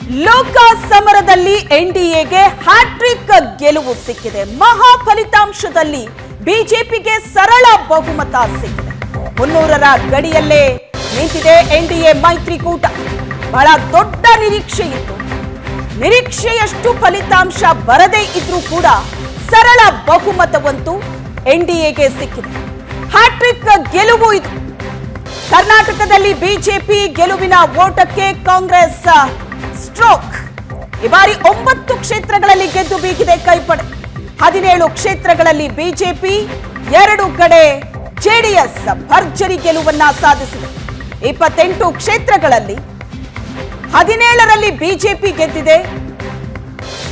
ಲೋಕ ಸಮರದಲ್ಲಿ ಎನ್ಡಿಎಗೆ ಹ್ಯಾಟ್ರಿಕ್ ಗೆಲುವು ಸಿಕ್ಕಿದೆ. ಮಹಾ ಫಲಿತಾಂಶದಲ್ಲಿ ಬಿಜೆಪಿಗೆ ಸರಳ ಬಹುಮತ ಸಿಕ್ಕಿದೆ. 300ರ ಗಡಿಯಲ್ಲೇ ನಿಂತಿದೆ ಎನ್ಡಿಎ ಮೈತ್ರಿಕೂಟ. ಬಹಳ ದೊಡ್ಡ ನಿರೀಕ್ಷೆ ಇತ್ತು. ನಿರೀಕ್ಷೆಯಷ್ಟು ಫಲಿತಾಂಶ ಬರದೇ ಇದ್ರೂ ಕೂಡ ಸರಳ ಬಹುಮತವಂತೂ ಎನ್ಡಿಎಗೆ ಸಿಕ್ಕಿದೆ. ಹ್ಯಾಟ್ರಿಕ್ ಗೆಲುವು ಇದು. ಕರ್ನಾಟಕದಲ್ಲಿ ಬಿಜೆಪಿ ಗೆಲುವಿನ ಓಟಕ್ಕೆ ಕಾಂಗ್ರೆಸ್ ಸ್ಟ್ರೋಕ್. ಈ ಬಾರಿ 9 ಕ್ಷೇತ್ರಗಳಲ್ಲಿ ಗೆದ್ದು ಬೀಗಿದೆ ಕೈಪಡೆ. 17 ಕ್ಷೇತ್ರಗಳಲ್ಲಿ ಬಿಜೆಪಿ, 2 ಕಡೆ ಜೆಡಿಎಸ್ ಭರ್ಜರಿ ಗೆಲುವನ್ನ ಸಾಧಿಸಿದೆ. 28 ಕ್ಷೇತ್ರಗಳಲ್ಲಿ 17ರಲ್ಲಿ ಬಿಜೆಪಿ ಗೆದ್ದಿದೆ.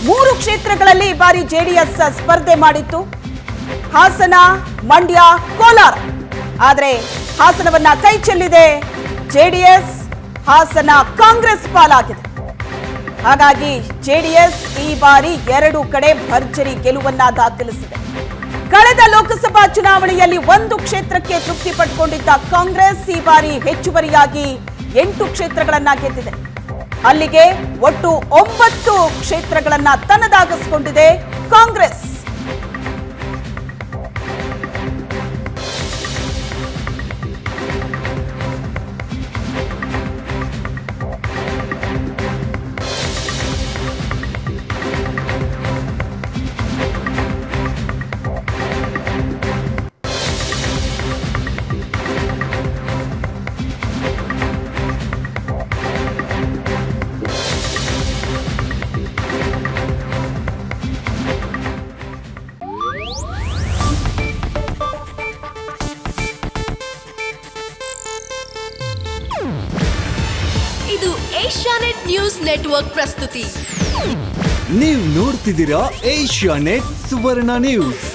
3 ಕ್ಷೇತ್ರಗಳಲ್ಲಿ ಈ ಬಾರಿ ಜೆಡಿಎಸ್ ಸ್ಪರ್ಧೆ ಮಾಡಿತ್ತು. ಹಾಸನ, ಮಂಡ್ಯ, ಕೋಲಾರ. ಆದರೆ ಹಾಸನವನ್ನ ಕೈ ಚೆಲ್ಲಿದೆ ಜೆಡಿಎಸ್. ಹಾಸನ ಕಾಂಗ್ರೆಸ್ ಪಾಲಾಗಿದೆ. ಹಾಗಾಗಿ ಜೆಡಿಎಸ್ ಈ ಬಾರಿ 2 ಕಡೆ ಭರ್ಜರಿ ಗೆಲುವನ್ನ ದಾಖಲಿಸಿದೆ. ಕಳೆದ ಲೋಕಸಭಾ ಚುನಾವಣೆಯಲ್ಲಿ 1 ಕ್ಷೇತ್ರಕ್ಕೆ ತೃಪ್ತಿ ಪಟ್ಟುಕೊಂಡಿದ್ದ ಕಾಂಗ್ರೆಸ್ ಈ ಬಾರಿ ಹೆಚ್ಚುವರಿಯಾಗಿ 8 ಕ್ಷೇತ್ರಗಳನ್ನ ಗೆದ್ದಿದೆ. ಅಲ್ಲಿಗೆ ಒಟ್ಟು 9 ಕ್ಷೇತ್ರಗಳನ್ನ ತನ್ನದಾಗಿಸಿಕೊಂಡಿದೆ ಕಾಂಗ್ರೆಸ್. ಇದು ಏಷ್ಯಾನೆಟ್ ನ್ಯೂಸ್ ನೆಟ್ವರ್ಕ್ ಪ್ರಸ್ತುತಿ. ನೀವು ನೋಡ್ತಿದ್ದೀರಾ ಏಷ್ಯಾನೆಟ್ ಸುವರ್ಣ ನ್ಯೂಸ್.